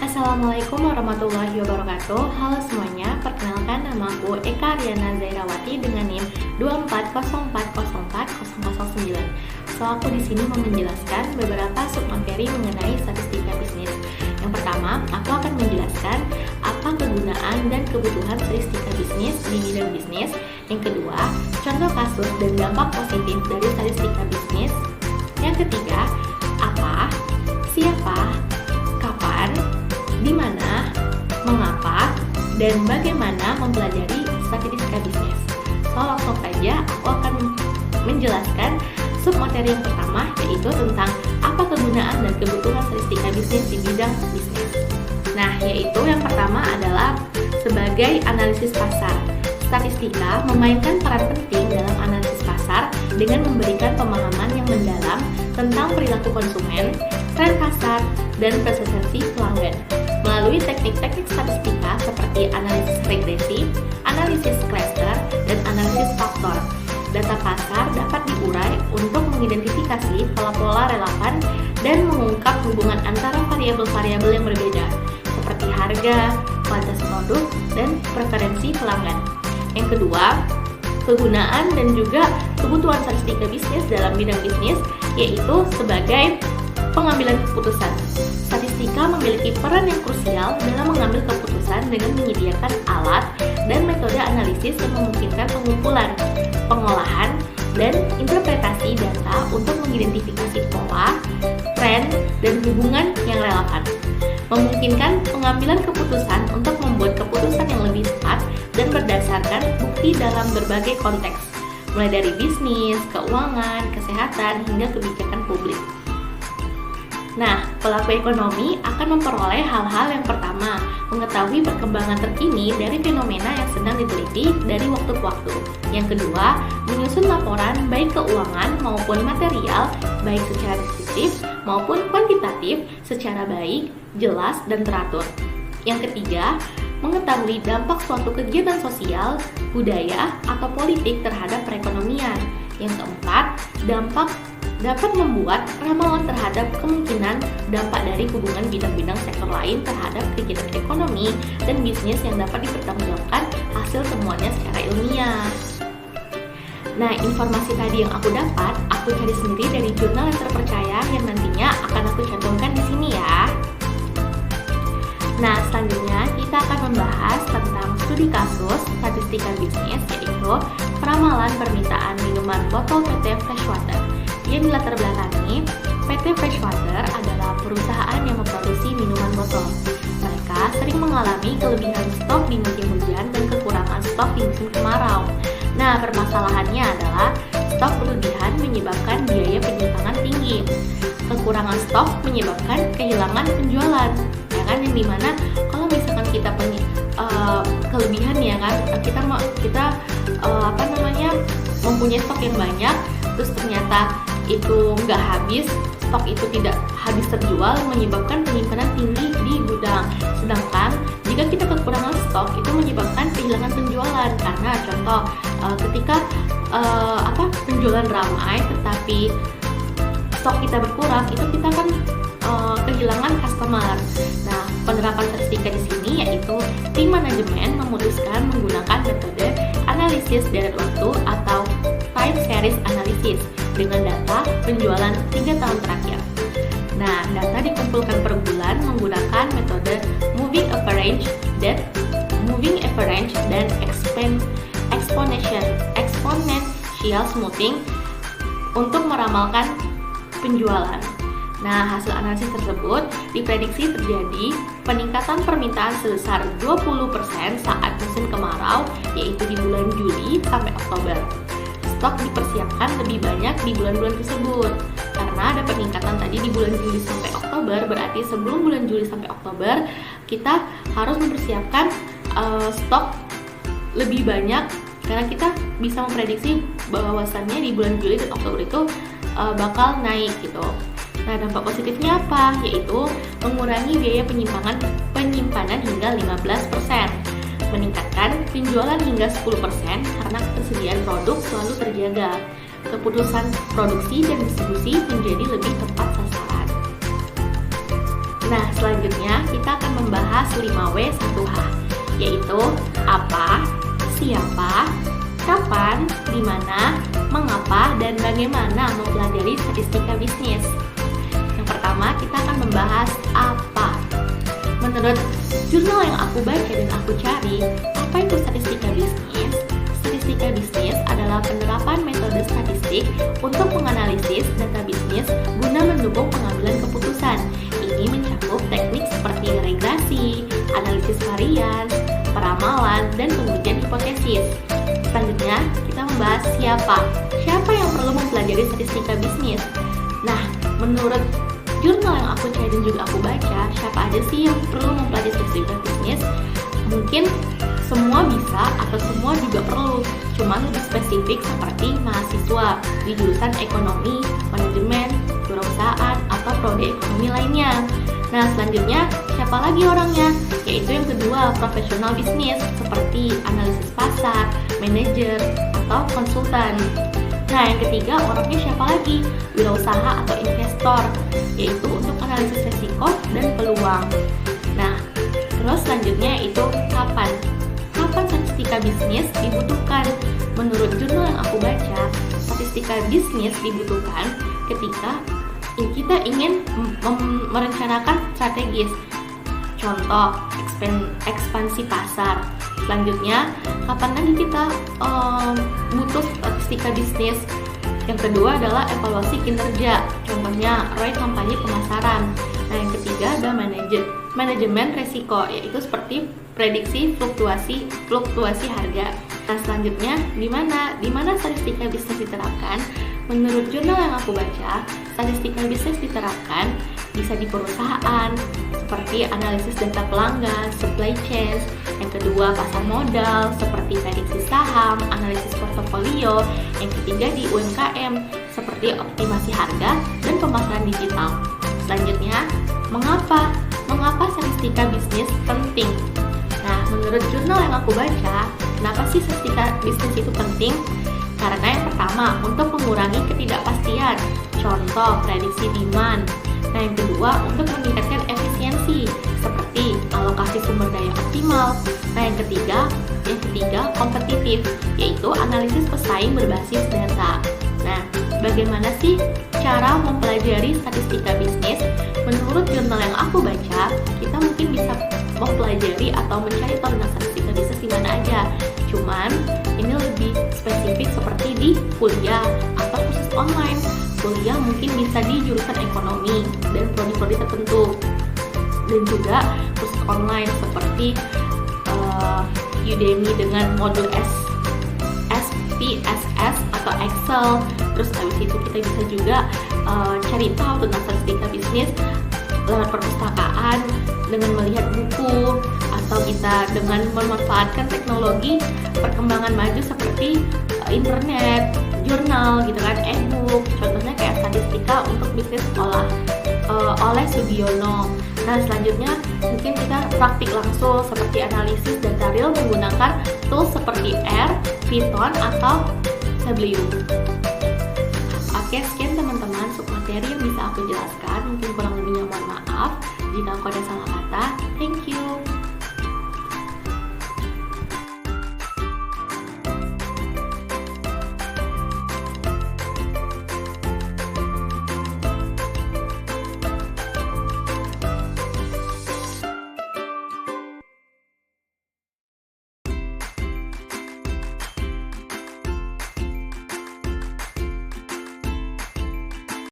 Assalamualaikum warahmatullahi wabarakatuh. Halo semuanya, perkenalkan nama aku Eka Riana Zairawati dengan NIM 240404009. Aku di sini mau menjelaskan beberapa submateri mengenai statistika bisnis. Yang pertama, aku akan menjelaskan apa kegunaan dan kebutuhan statistika bisnis di bidang bisnis. Yang kedua, contoh kasus dan dampak positif dari statistika bisnis. Yang ketiga, apa, siapa, kapan, di mana, mengapa, dan bagaimana mempelajari statistika bisnis. Langsung saja aku akan menjelaskan submateri yang pertama, yaitu tentang apa kegunaan dan kebutuhan statistika bisnis di bidang bisnis. Nah, yaitu yang pertama adalah sebagai analisis pasar. Statistika memainkan peran penting dalam analisis pasar dengan memberikan pemahaman yang mendalam tentang perilaku konsumen, tren pasar, dan preferensi pelanggan. Melalui teknik-teknik statistika seperti analisis regresi, analisis cluster, dan analisis faktor, data pasar dapat diurai untuk mengidentifikasi pola-pola relevan dan mengungkap hubungan antara variabel-variabel yang berbeda, seperti harga, kualitas produk, dan preferensi pelanggan. Yang kedua, kegunaan dan juga kebutuhan statistika bisnis dalam bidang bisnis, yaitu sebagai pengambilan keputusan. Statistika memiliki peran yang krusial dalam mengambil keputusan dengan menyediakan alat dan metode analisis yang memungkinkan pengumpulan, pengolahan, dan interpretasi data untuk mengidentifikasi pola, tren, dan hubungan yang relevan. Memungkinkan pengambilan keputusan untuk membuat keputusan yang lebih tepat dan berdasarkan bukti dalam berbagai konteks, mulai dari bisnis, keuangan, kesehatan, hingga kebijakan publik. Nah, pelaku ekonomi akan memperoleh hal-hal yang pertama, mengetahui perkembangan terkini dari fenomena yang sedang diteliti dari waktu ke waktu. Yang kedua, menyusun laporan baik keuangan maupun material, baik secara deskriptif maupun kuantitatif, secara baik, jelas, dan teratur. Yang ketiga, mengetahui dampak suatu kegiatan sosial, budaya, atau politik terhadap perekonomian. Yang keempat, dampak dapat membuat ramalan terhadap kemungkinan dampak dari hubungan bidang-bidang sektor lain terhadap kegiatan ekonomi dan bisnis yang dapat dipertanggungjawabkan hasil temuannya secara ilmiah. Nah, informasi tadi yang aku dapat, aku cari sendiri dari jurnal yang terpercaya yang nantinya akan aku cantumkan di sini ya. Nah, selanjutnya kita akan membahas tentang studi kasus statistika bisnis, yaitu peramalan permintaan minuman botol PT Freshwater. Yang dilatar belakangi, PT Freshwater adalah perusahaan yang memproduksi minuman botol. Mereka sering mengalami kelebihan stok di musim hujan dan kekurangan stok di musim kemarau. Nah, permasalahannya adalah stok berlebihan menyebabkan biaya penyimpangan tinggi. Kekurangan stok menyebabkan kehilangan penjualan, ya kan? Yang dimana kalau misalkan kita kelebihan ya kan, kita mempunyai stok yang banyak, terus ternyata itu nggak habis, stok itu tidak habis terjual, menyebabkan penyimpanan tinggi di gudang. Sedangkan jika kita kekurangan stok, itu menyebabkan kehilangan penjualan. Karena contoh, ketika penjualan ramai tetapi stok kita berkurang, itu kita kan kehilangan customer. Nah, penerapan statistika di sini yaitu tim manajemen memutuskan menggunakan metode analisis deret waktu atau time series analysis dengan data penjualan 3 tahun terakhir. Nah, data dikumpulkan per bulan menggunakan metode moving average dan exponential smoothing untuk meramalkan penjualan. Nah, hasil analisis tersebut diprediksi terjadi peningkatan permintaan sebesar 20% saat musim kemarau, yaitu di bulan Juli sampai Oktober. Stok dipersiapkan lebih banyak di bulan-bulan tersebut. Karena ada peningkatan tadi di bulan Juli sampai Oktober, berarti sebelum bulan Juli sampai Oktober, kita harus mempersiapkan stok lebih banyak, karena kita bisa memprediksi bahwasannya di bulan Juli dan Oktober itu bakal naik gitu. Nah, dampak positifnya apa? Yaitu mengurangi biaya penyimpanan hingga 15%, meningkatkan penjualan hingga 10% karena ketersediaan produk selalu terjaga. Keputusan produksi dan distribusi menjadi lebih tepat sasaran. Nah, selanjutnya kita akan membahas 5W 1H, yaitu apa, siapa, kapan, di mana, mengapa, dan bagaimana mempelajari statistika bisnis. Yang pertama, kita akan membahas apa. Menurut jurnal yang aku baca dan aku cari, apa itu statistika bisnis? Statistika bisnis adalah penerapan metode statistik untuk menganalisis data bisnis guna mendukung pengambilan keputusan. Ini mencakup teknik seperti regresi, analisis varian, peramalan, dan pengujian hipotesis. Selanjutnya, kita membahas siapa. Siapa yang perlu mempelajari statistika bisnis? Nah, menurut jurnal yang aku cari dan juga aku baca, siapa aja sih yang perlu mempelajari statistika bisnis? Mungkin semua bisa atau semua juga perlu, cuma lebih spesifik seperti mahasiswa di jurusan ekonomi, manajemen, kewirausahaan, atau prodi ekonomi lainnya. Nah, selanjutnya siapa lagi orangnya? Yaitu yang kedua, profesional bisnis seperti analisis pasar, manajer, atau konsultan. Nah, yang ketiga orangnya siapa lagi? Wirausaha atau investor, yaitu untuk analisis resiko dan peluang. Nah, terus selanjutnya itu kapan? Kapan statistika bisnis dibutuhkan? Menurut jurnal yang aku baca, statistika bisnis dibutuhkan ketika kita ingin merencanakan strategis. Contoh, ekspansi pasar. Selanjutnya, kapan lagi kita butuh statistika bisnis? Yang kedua adalah evaluasi kinerja. Contohnya, ROI kampanye pemasaran. Nah, yang ketiga ada manajemen resiko, yaitu seperti prediksi fluktuasi harga. Nah, selanjutnya di mana statistika bisnis diterapkan? Menurut jurnal yang aku baca, statistika bisnis diterapkan bisa di perusahaan seperti analisis data pelanggan, supply chain. Yang kedua, pasar modal seperti prediksi saham, analisis portofolio. Yang ketiga di UMKM seperti optimasi harga dan pemasaran digital. Selanjutnya, mengapa statistika bisnis penting? Nah, menurut jurnal yang aku baca, kenapa sih statistika bisnis itu penting? Karena yang pertama, untuk mengurangi ketidakpastian, contoh prediksi demand. Nah, yang kedua, untuk meningkatkan efisiensi, seperti alokasi sumber daya optimal. Nah, yang ketiga kompetitif, yaitu analisis pesaing berbasis data. Nah, bagaimana sih cara mempelajari statistika bisnis? Menurut jurnal yang aku baca, kita mungkin bisa mempelajari atau mencari tahu tentang statistika bisnis di mana aja. Cuman ini lebih spesifik seperti di kuliah atau kursus online. Kuliah mungkin bisa di jurusan ekonomi dan prodi-prodi tertentu. Dan juga kursus online seperti Udemy dengan modul SPSS atau Excel. Terus habis itu kita bisa juga cari tahu tentang statistika bisnis lewat perpustakaan dengan melihat buku, atau kita dengan memanfaatkan teknologi perkembangan maju seperti internet, jurnal gitu kan, e-book. Contohnya kayak statistika untuk bisnis sekolah oleh Sugiono. Nah, selanjutnya mungkin kita praktik langsung seperti analisis data real menggunakan tools seperti R, Python, atau Tableau. Oke, sekian teman-teman submateri yang bisa aku jelaskan. Mungkin kurang lebihnya mohon maaf jika aku ada salah kata. Thank you.